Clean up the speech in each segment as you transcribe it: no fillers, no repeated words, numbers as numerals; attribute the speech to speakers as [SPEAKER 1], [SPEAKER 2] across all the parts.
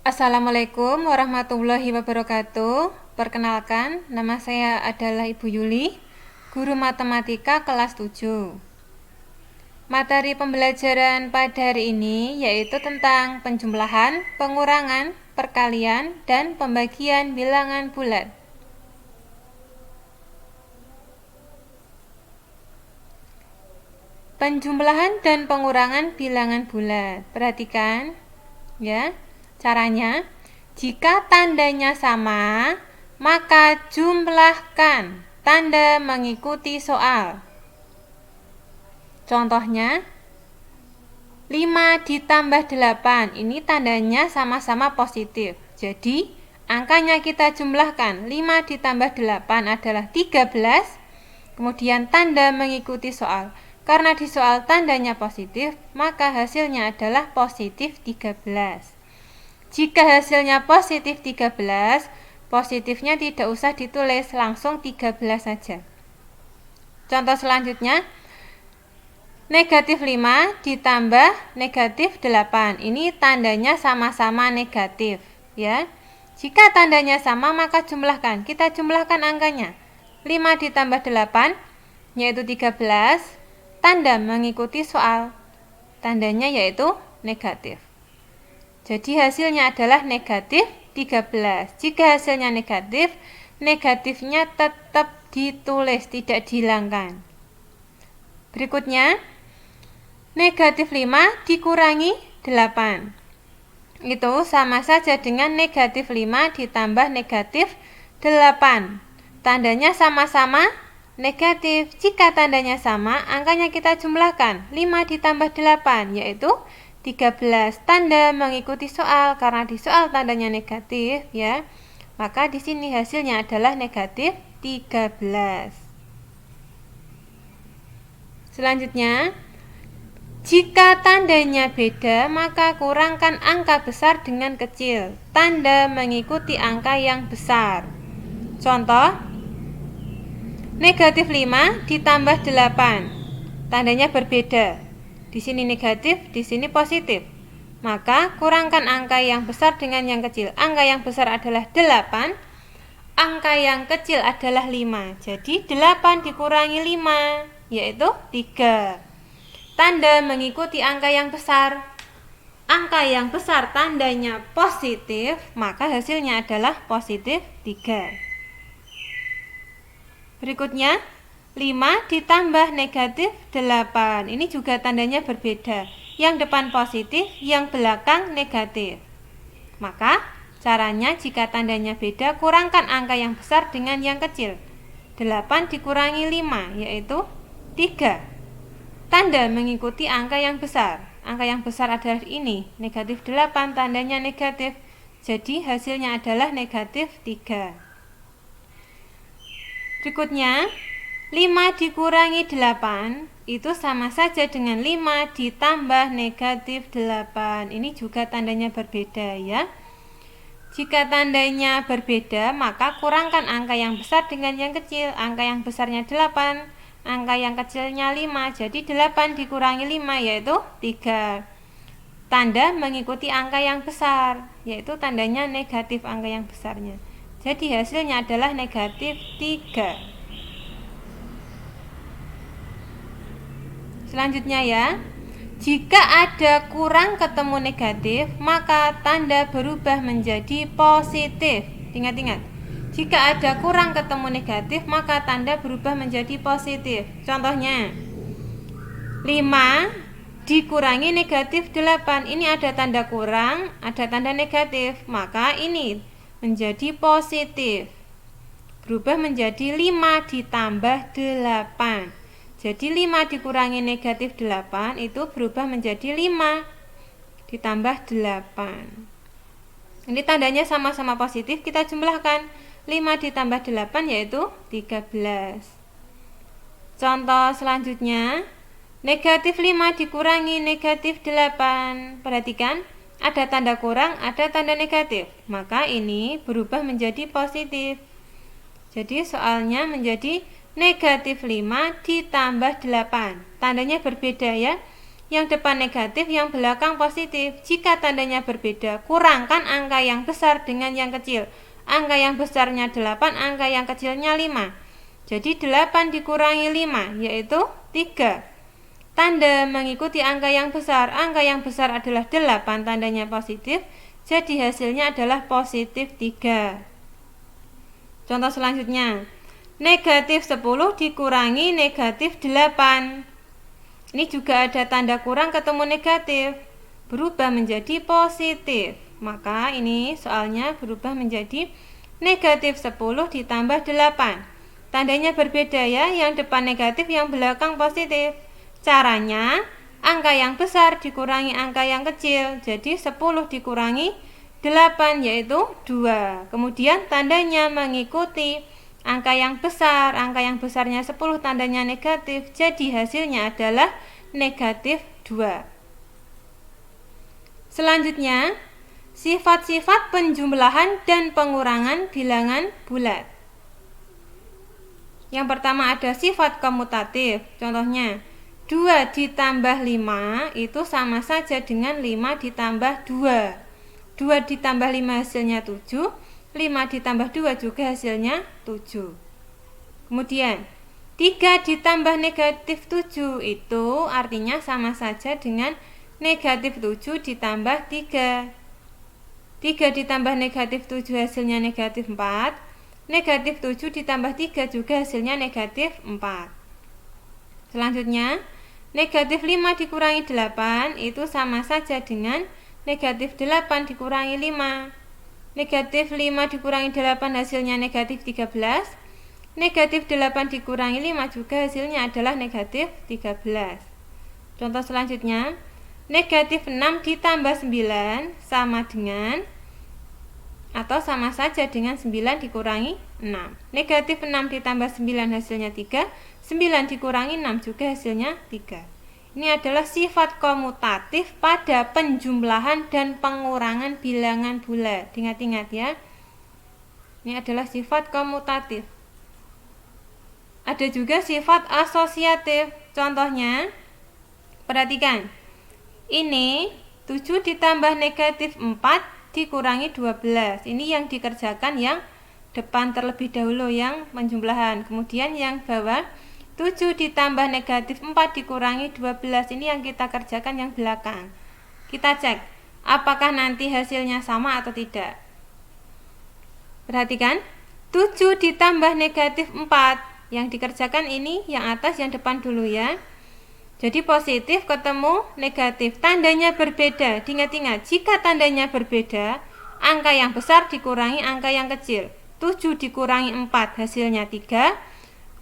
[SPEAKER 1] Assalamualaikum warahmatullahi wabarakatuh. Perkenalkan, nama saya adalah Ibu Yuli, guru matematika kelas 7. Materi pembelajaran pada hari ini yaitu tentang penjumlahan, pengurangan, perkalian, dan pembagian bilangan bulat. Penjumlahan dan pengurangan bilangan bulat. Perhatikan ya. Caranya, jika tandanya sama, maka jumlahkan tanda mengikuti soal. Contohnya, 5 ditambah 8, ini tandanya sama-sama positif. Jadi, angkanya kita jumlahkan. 5 ditambah 8 adalah 13, kemudian tanda mengikuti soal. Karena di soal tandanya positif, maka hasilnya adalah positif 13. Jika hasilnya positif 13, positifnya tidak usah ditulis, langsung 13 saja. Contoh selanjutnya, negatif 5 ditambah negatif 8. Ini tandanya sama-sama negatif, ya. Jika tandanya sama, maka jumlahkan. Kita jumlahkan angkanya. 5 ditambah 8 yaitu 13. Tanda mengikuti soal. Tandanya yaitu negatif. Jadi hasilnya adalah negatif 13. Jika hasilnya negatif, negatifnya tetap ditulis, tidak dihilangkan. Berikutnya, negatif 5 dikurangi 8. Itu sama saja dengan negatif 5 ditambah negatif 8. Tandanya sama-sama negatif. Jika tandanya sama, angkanya kita jumlahkan. 5 ditambah 8 yaitu 13. Tanda mengikuti soal, karena di soal tandanya negatif ya. Maka di sini hasilnya adalah negatif 13. Selanjutnya, jika tandanya beda, maka kurangkan angka besar dengan kecil. Tanda mengikuti angka yang besar. Contoh, negatif 5 ditambah 8. Tandanya berbeda. Di sini negatif, di sini positif. Maka kurangkan angka yang besar dengan yang kecil. Angka yang besar adalah 8, angka yang kecil adalah 5. Jadi 8 dikurangi 5 yaitu 3. Tanda mengikuti angka yang besar. Angka yang besar tandanya positif, maka hasilnya adalah positif 3. Berikutnya, 5 ditambah negatif 8. Ini juga tandanya berbeda. Yang depan positif, yang belakang negatif. Maka, caranya jika tandanya beda, kurangkan angka yang besar dengan yang kecil. 8 dikurangi 5, yaitu 3. Tanda mengikuti angka yang besar. Angka yang besar adalah ini, negatif 8, tandanya negatif. Jadi, hasilnya adalah negatif 3. Berikutnya, 5 dikurangi 8 itu sama saja dengan 5 ditambah negatif 8. Ini juga tandanya berbeda ya. Jika tandanya berbeda, maka kurangkan angka yang besar dengan yang kecil. Angka yang besarnya 8, angka yang kecilnya 5. Jadi 8 dikurangi 5 yaitu 3. Tanda mengikuti angka yang besar, yaitu tandanya negatif angka yang besarnya. Jadi hasilnya adalah negatif 3. Selanjutnya ya, jika ada kurang ketemu negatif, maka tanda berubah menjadi positif. Ingat-ingat, jika ada kurang ketemu negatif, maka tanda berubah menjadi positif. Contohnya, 5 dikurangi negatif 8. Ini ada tanda kurang, ada tanda negatif. Maka ini menjadi positif. Berubah menjadi 5 ditambah 8. Jadi 5 dikurangi negatif 8 itu berubah menjadi 5 ditambah 8. Ini tandanya sama-sama positif, kita jumlahkan. 5 ditambah 8 yaitu 13. Contoh selanjutnya, negatif 5 dikurangi negatif 8. Perhatikan, ada tanda kurang, ada tanda negatif. Maka ini berubah menjadi positif. Jadi soalnya menjadi negatif 5 ditambah 8. Tandanya berbeda ya. yang depan negatif, yang belakang positif. Jika tandanya berbeda, kurangkan angka yang besar dengan yang kecil. Angka yang besarnya 8, angka yang kecilnya 5. Jadi 8 dikurangi 5 yaitu 3. Tanda mengikuti angka yang besar. Angka yang besar adalah 8, tandanya positif. Jadi hasilnya adalah positif 3. Contoh selanjutnya, negatif 10 dikurangi negatif 8. Ini juga ada tanda kurang ketemu negatif, berubah menjadi positif. Maka ini soalnya berubah menjadi negatif 10 ditambah 8. Tandanya berbeda ya, yang depan negatif, yang belakang positif. Caranya, angka yang besar dikurangi angka yang kecil. Jadi 10 dikurangi 8 yaitu 2. Kemudian tandanya mengikuti angka yang besar. Angka yang besarnya 10, tandanya negatif. Jadi hasilnya adalah negatif 2. Selanjutnya, sifat-sifat penjumlahan dan pengurangan bilangan bulat. Yang pertama ada sifat komutatif. Contohnya, 2 ditambah 5 itu sama saja dengan 5 ditambah 2. 2 ditambah 5 hasilnya 7. 5 ditambah 2 juga hasilnya 7. Kemudian 3 ditambah negatif 7 itu artinya sama saja dengan negatif 7 ditambah 3. 3 ditambah negatif 7 hasilnya negatif 4. Negatif 7 ditambah 3 juga hasilnya negatif 4. Selanjutnya, negatif 5 dikurangi 8 itu sama saja dengan negatif 8 dikurangi 5. Negatif 5 dikurangi 8 hasilnya negatif 13. Negatif 8 dikurangi 5 juga hasilnya adalah negatif 13. Contoh selanjutnya, negatif 6 ditambah 9 sama dengan atau sama saja dengan 9 dikurangi 6. Negatif 6 ditambah 9 hasilnya 3. 9 dikurangi 6 juga hasilnya 3. Ini adalah sifat komutatif pada penjumlahan dan pengurangan bilangan bulat. Ingat-ingat ya. Ini adalah sifat komutatif. Ada juga sifat asosiatif. Contohnya, perhatikan. Ini 7 ditambah negatif 4 dikurangi 12. Ini yang dikerjakan yang depan terlebih dahulu, yang penjumlahan. Kemudian yang bawah 7 ditambah negatif 4 dikurangi 12. Ini yang kita kerjakan yang belakang. Kita cek apakah nanti hasilnya sama atau tidak. Perhatikan, 7 ditambah negatif 4. Yang dikerjakan ini yang atas, yang depan dulu ya. Jadi positif ketemu negatif, tandanya berbeda. Ingat-ingat, jika tandanya berbeda, angka yang besar dikurangi angka yang kecil. 7 dikurangi 4 hasilnya 3.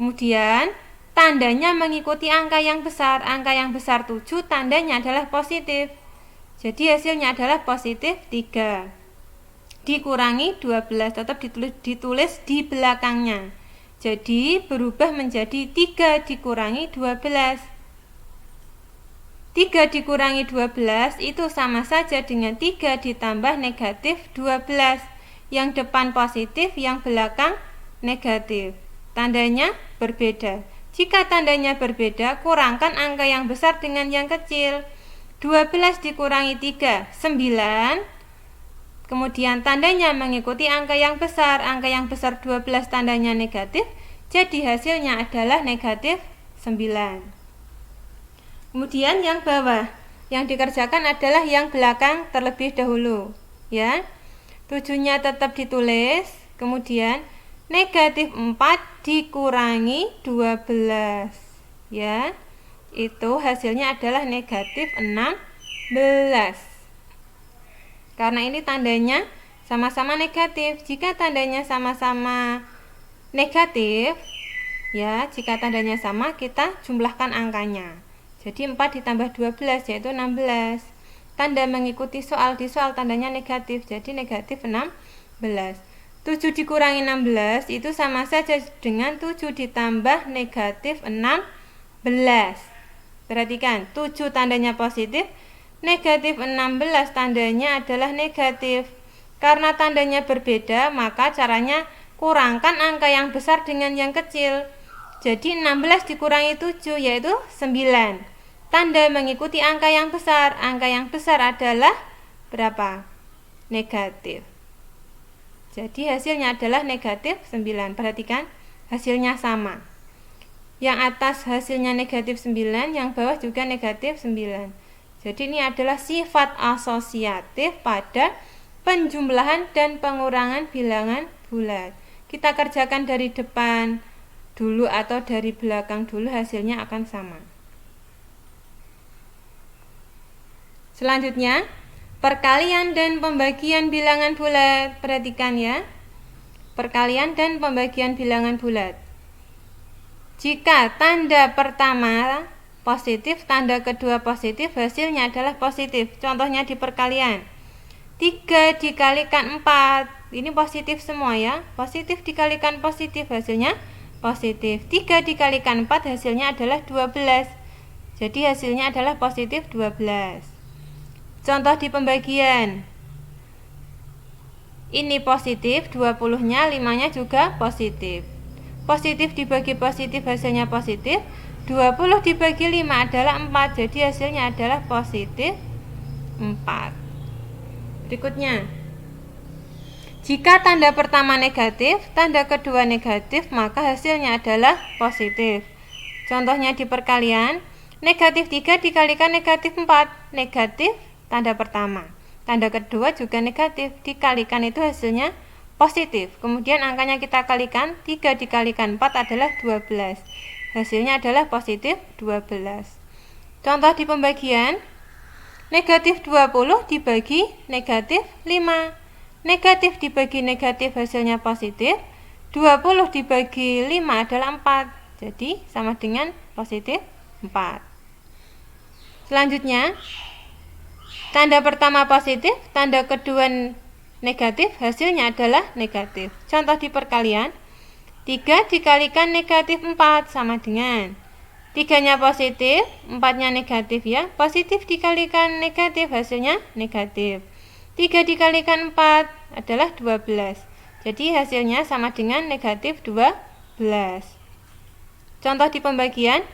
[SPEAKER 1] Kemudian tandanya mengikuti angka yang besar. Angka yang besar 7, tandanya adalah positif. Jadi hasilnya adalah positif 3. Dikurangi 12, tetap ditulis di belakangnya. Jadi berubah menjadi 3 dikurangi 12. 3 dikurangi 12 itu sama saja dengan 3 ditambah negatif 12. Yang depan positif, yang belakang negatif. Tandanya berbeda. Jika tandanya berbeda, kurangkan angka yang besar dengan yang kecil. 12 dikurangi 3, 9. Kemudian tandanya mengikuti angka yang besar. Angka yang besar 12, tandanya negatif. Jadi hasilnya adalah negatif 9. Kemudian yang bawah, yang dikerjakan adalah yang belakang terlebih dahulu ya. 7-nya tetap ditulis. Kemudian negatif 4 dikurangi 12 ya. Itu hasilnya adalah negatif 16. Karena ini tandanya sama-sama negatif. Jika tandanya sama-sama negatif ya, jika tandanya sama, kita jumlahkan angkanya. Jadi 4 ditambah 12 yaitu 16. Tanda mengikuti soal, di soal tandanya negatif, jadi negatif 16. 7 dikurangi 16 itu sama saja dengan 7 ditambah negatif 16. Perhatikan, 7 tandanya positif, negatif 16 tandanya adalah negatif. Karena tandanya berbeda, maka caranya kurangkan angka yang besar dengan yang kecil. Jadi 16 dikurangi 7 yaitu 9. tanda mengikuti angka yang besar. Angka yang besar adalah berapa? Negatif. Jadi hasilnya adalah negatif 9. Perhatikan, hasilnya sama. Yang atas hasilnya negatif 9, yang bawah juga negatif 9. Jadi ini adalah sifat asosiatif pada penjumlahan dan pengurangan bilangan bulat. Kita kerjakan dari depan dulu atau dari belakang dulu, hasilnya akan sama. Selanjutnya, perkalian dan pembagian bilangan bulat. Perhatikan ya, perkalian dan pembagian bilangan bulat. Jika tanda pertama positif, tanda kedua positif, hasilnya adalah positif. Contohnya di perkalian, 3 dikalikan 4, ini positif semua ya. Positif dikalikan positif, hasilnya positif. 3 dikalikan 4, hasilnya adalah 12. Jadi hasilnya adalah positif 12. Contoh di pembagian, ini positif, 20-nya, 5-nya juga positif. Positif dibagi positif, hasilnya positif. 20 dibagi 5 adalah 4, jadi hasilnya adalah positif 4. Berikutnya, jika tanda pertama negatif, tanda kedua negatif, maka hasilnya adalah positif. Contohnya di perkalian, negatif 3 dikalikan negatif 4, negatif tanda pertama. Tanda kedua juga negatif, dikalikan itu hasilnya positif. Kemudian angkanya kita kalikan, 3 dikalikan 4 adalah 12. Hasilnya adalah positif 12. Contoh di pembagian, negatif 20 dibagi negatif 5. Negatif dibagi negatif, hasilnya positif. 20 dibagi 5 adalah 4. Jadi sama dengan positif 4. Selanjutnya, tanda pertama positif, tanda kedua negatif, hasilnya adalah negatif. Contoh di perkalian, 3 dikalikan negatif 4 sama dengan 3-nya positif, 4-nya negatif ya. Positif dikalikan negatif, hasilnya negatif. 3 dikalikan 4 adalah 12. Jadi hasilnya sama dengan negatif 12. Contoh di pembagian,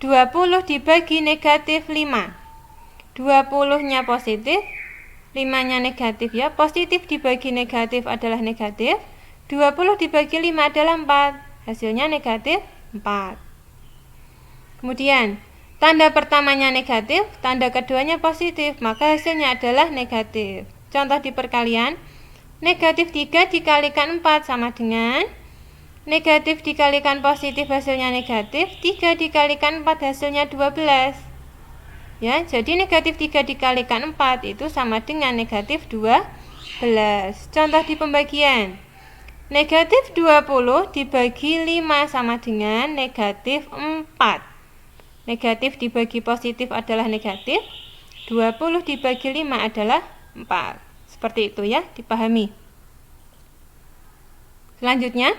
[SPEAKER 1] 20 dibagi negatif 5. 20-nya positif, 5-nya negatif ya. Positif dibagi negatif adalah negatif. 20 dibagi 5 adalah 4. Hasilnya negatif 4. Kemudian, tanda pertamanya negatif, tanda keduanya positif, maka hasilnya adalah negatif. Contoh di perkalian, negatif 3 dikalikan 4 sama dengan negatif dikalikan positif, hasilnya negatif. 3 dikalikan 4, hasilnya 12. Ya, jadi negatif 3 dikalikan 4 itu sama dengan negatif 12. Contoh di pembagian, negatif 20 dibagi 5 sama dengan negatif 4. Negatif dibagi positif adalah negatif. 20 dibagi 5 adalah 4. Seperti itu ya, dipahami. Selanjutnya,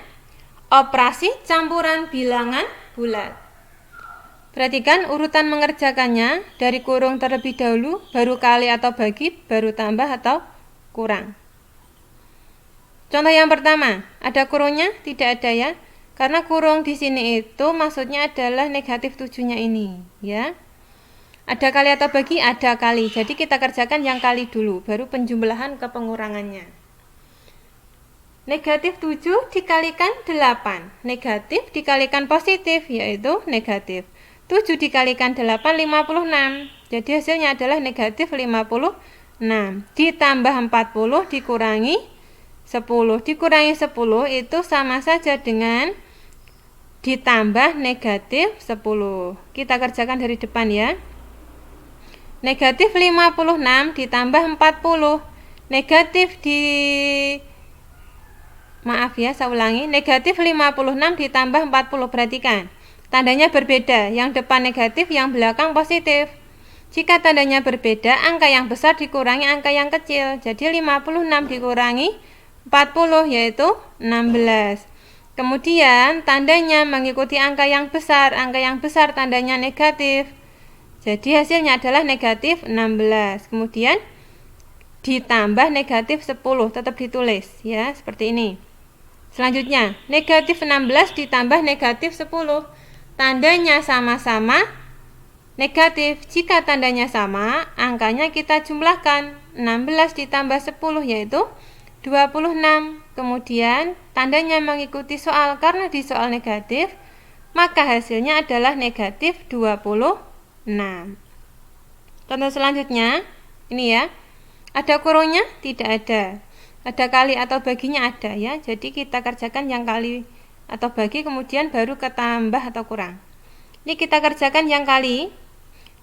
[SPEAKER 1] operasi campuran bilangan bulat. Perhatikan urutan mengerjakannya, dari kurung terlebih dahulu, baru kali atau bagi, baru tambah atau kurang. Contoh yang pertama, ada kurungnya? Tidak ada ya. Karena kurung di sini itu maksudnya adalah negatif 7-nya ini, ya. Ada kali atau bagi? Ada kali. Jadi kita kerjakan yang kali dulu, baru penjumlahan ke pengurangannya. Negatif 7 dikalikan 8. Negatif dikalikan positif, yaitu negatif. 7 dikalikan 8, 56. Jadi hasilnya adalah negatif 56. Ditambah 40 dikurangi 10. Dikurangi 10 itu sama saja dengan ditambah negatif 10. Kita kerjakan dari depan ya. Negatif 56 ditambah 40. Saya ulangi. Negatif 56 ditambah 40. Perhatikan, tandanya berbeda. Yang depan negatif, yang belakang positif. Jika tandanya berbeda, angka yang besar dikurangi angka yang kecil. Jadi 56 dikurangi 40 yaitu 16. Kemudian tandanya mengikuti angka yang besar. Angka yang besar tandanya negatif. Jadi hasilnya adalah negatif 16. Kemudian ditambah negatif 10, tetap ditulis ya, seperti ini. Selanjutnya, negatif 16 ditambah negatif 10. Tandanya sama-sama Negatif, jika tandanya sama, angkanya kita jumlahkan. 16 ditambah 10 yaitu 26. Kemudian tandanya mengikuti soal, karena di soal negatif, maka hasilnya adalah negatif 26. Contoh selanjutnya, ini ya. Ada kurungnya? Tidak ada. Ada kali atau baginya? Ada ya. Jadi kita kerjakan yang kali atau bagi, kemudian baru ketambah atau kurang. Ini kita kerjakan yang kali.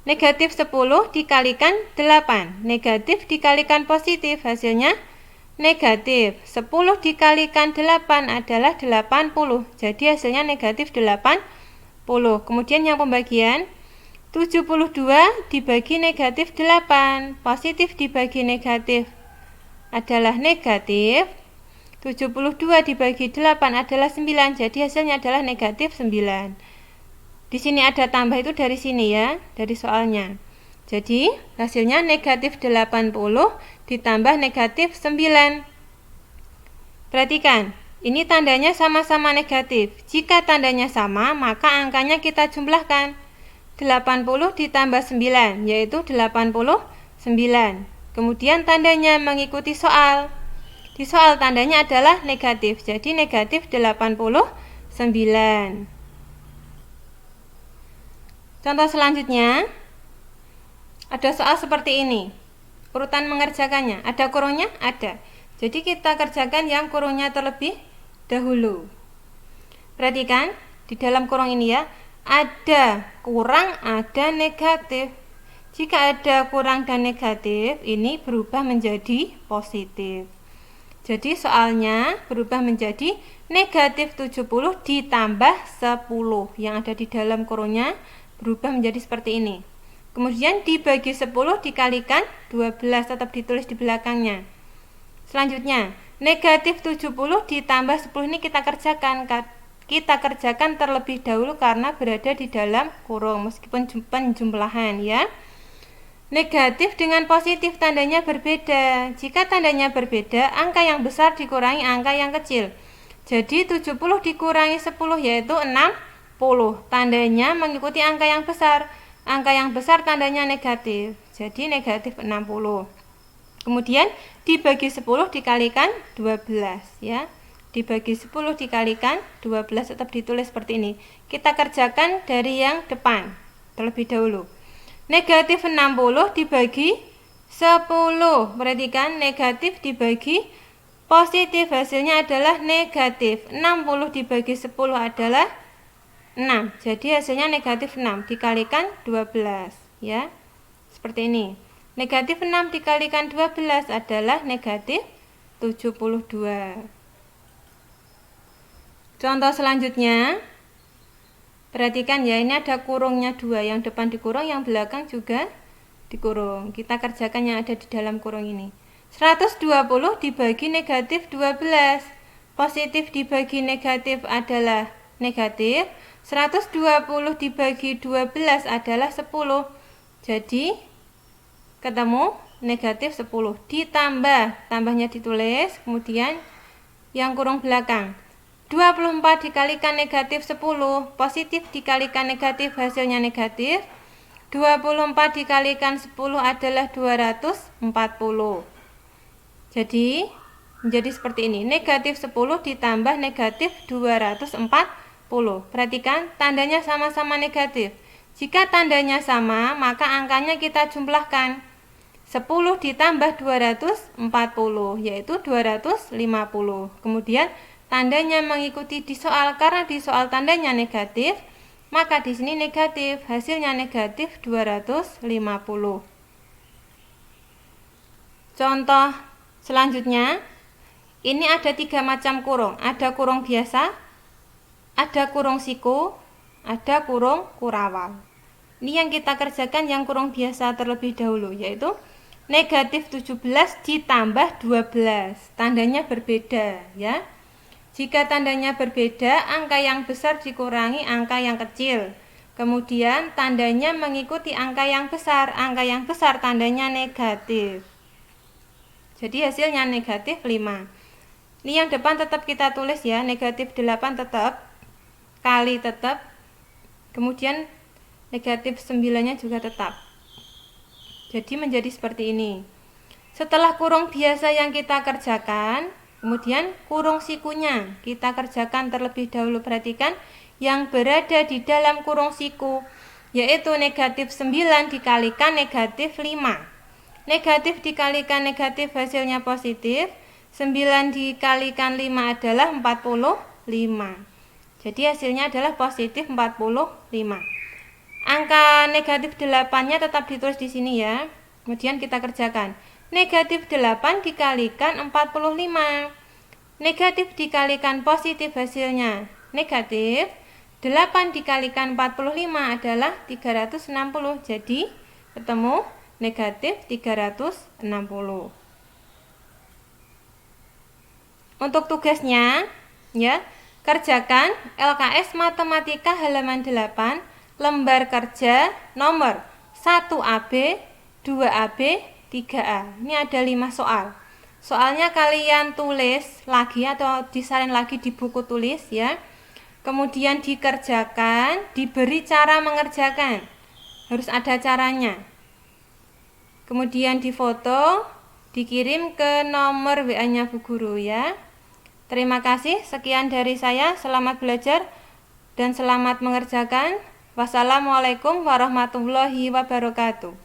[SPEAKER 1] Negatif 10 dikalikan 8. Negatif dikalikan positif, hasilnya negatif. 10 dikalikan 8 adalah 80. Jadi hasilnya negatif 80. Kemudian yang pembagian, 72 dibagi negatif 8. Positif dibagi negatif adalah negatif. 72 dibagi 8 adalah 9. Jadi hasilnya adalah negatif 9. Di sini ada tambah, itu dari sini ya, dari soalnya. Jadi hasilnya negatif 80 ditambah negatif 9. Perhatikan, ini tandanya sama-sama negatif. Jika tandanya sama, maka angkanya kita jumlahkan. 80 ditambah 9 yaitu 89. Kemudian tandanya mengikuti soal. Di soal tandanya adalah negatif, jadi negatif 89. Contoh selanjutnya, ada soal seperti ini. Urutan mengerjakannya, ada kurungnya? Ada. Jadi kita kerjakan yang kurungnya terlebih dahulu. Perhatikan, di dalam kurung ini ya, ada kurang, ada negatif. Jika ada kurang dan negatif, ini berubah menjadi positif. Jadi soalnya berubah menjadi negatif 70 ditambah 10. Yang ada di dalam kurungnya berubah menjadi seperti ini. Kemudian dibagi 10 dikalikan 12, tetap ditulis di belakangnya. Selanjutnya, negatif 70 ditambah 10 ini kita kerjakan terlebih dahulu karena berada di dalam kurung, meskipun penjumlahan ya. Negatif dengan positif tandanya berbeda. Jika tandanya berbeda, angka yang besar dikurangi angka yang kecil. Jadi 70 dikurangi 10 yaitu 60. Tandanya mengikuti angka yang besar. Angka yang besar tandanya negatif. Jadi negatif 60. Kemudian dibagi 10 dikalikan 12 ya. Dibagi 10 dikalikan 12, tetap ditulis seperti ini. Kita kerjakan dari yang depan terlebih dahulu. Negatif 60 dibagi 10. Perhatikan, negatif dibagi positif, hasilnya adalah negatif. 60 dibagi 10 adalah 6. Jadi hasilnya negatif 6 dikalikan 12 ya. Seperti ini. Negatif 6 dikalikan 12 adalah negatif 72. Contoh selanjutnya, perhatikan ya, ini ada kurungnya 2, yang depan dikurung, yang belakang juga dikurung. Kita kerjakan yang ada di dalam kurung ini. 120 dibagi negatif 12. Positif dibagi negatif adalah negatif. 120 dibagi 12 adalah 10. Jadi ketemu negatif 10. Ditambah, tambahnya ditulis, kemudian yang kurung belakang. 24 dikalikan negatif 10. Positif dikalikan negatif, hasilnya negatif. 24 dikalikan 10 adalah 240. Jadi menjadi seperti ini. Negatif 10 ditambah negatif 240. Perhatikan, tandanya sama-sama negatif. Jika tandanya sama, maka angkanya kita jumlahkan. 10 ditambah 240 yaitu 250. Kemudian tandanya mengikuti di soal, karena di soal tandanya negatif, maka di sini negatif, hasilnya negatif 250. Contoh selanjutnya, ini ada 3 macam kurung. Ada kurung biasa, ada kurung siku, ada kurung kurawal. Ini yang kita kerjakan yang kurung biasa terlebih dahulu, yaitu negatif 17 ditambah 12. Tandanya berbeda ya. Jika tandanya berbeda, angka yang besar dikurangi angka yang kecil. Kemudian tandanya mengikuti angka yang besar. Angka yang besar tandanya negatif. Jadi hasilnya negatif 5. Ini yang depan tetap kita tulis ya, negatif 8 tetap, kali tetap. Kemudian negatif 9-nya juga tetap. Jadi menjadi seperti ini. Setelah kurung biasa yang kita kerjakan, kemudian kurung sikunya kita kerjakan terlebih dahulu. Perhatikan yang berada di dalam kurung siku, yaitu negatif 9 dikalikan negatif 5. Negatif dikalikan negatif hasilnya positif. 9 dikalikan 5 adalah 45. Jadi hasilnya adalah positif 45. Angka negatif 8-nya tetap ditulis di sini ya. Kemudian kita kerjakan. Negatif 8 dikalikan 45. Negatif dikalikan positif hasilnya negatif. 8 dikalikan 45 adalah 360. Jadi ketemu negatif 360. Untuk tugasnya ya, kerjakan LKS Matematika halaman 8 lembar kerja nomor 1AB, 2AB, 3A. Ini ada 5 soal. Soalnya kalian tulis lagi atau disalin lagi di buku tulis ya. Kemudian dikerjakan, diberi cara mengerjakan. Harus ada caranya. Kemudian difoto, dikirim ke nomor WA-nya Bu Guru ya. Terima kasih, sekian dari saya. Selamat belajar dan selamat mengerjakan. Wassalamualaikum warahmatullahi wabarakatuh.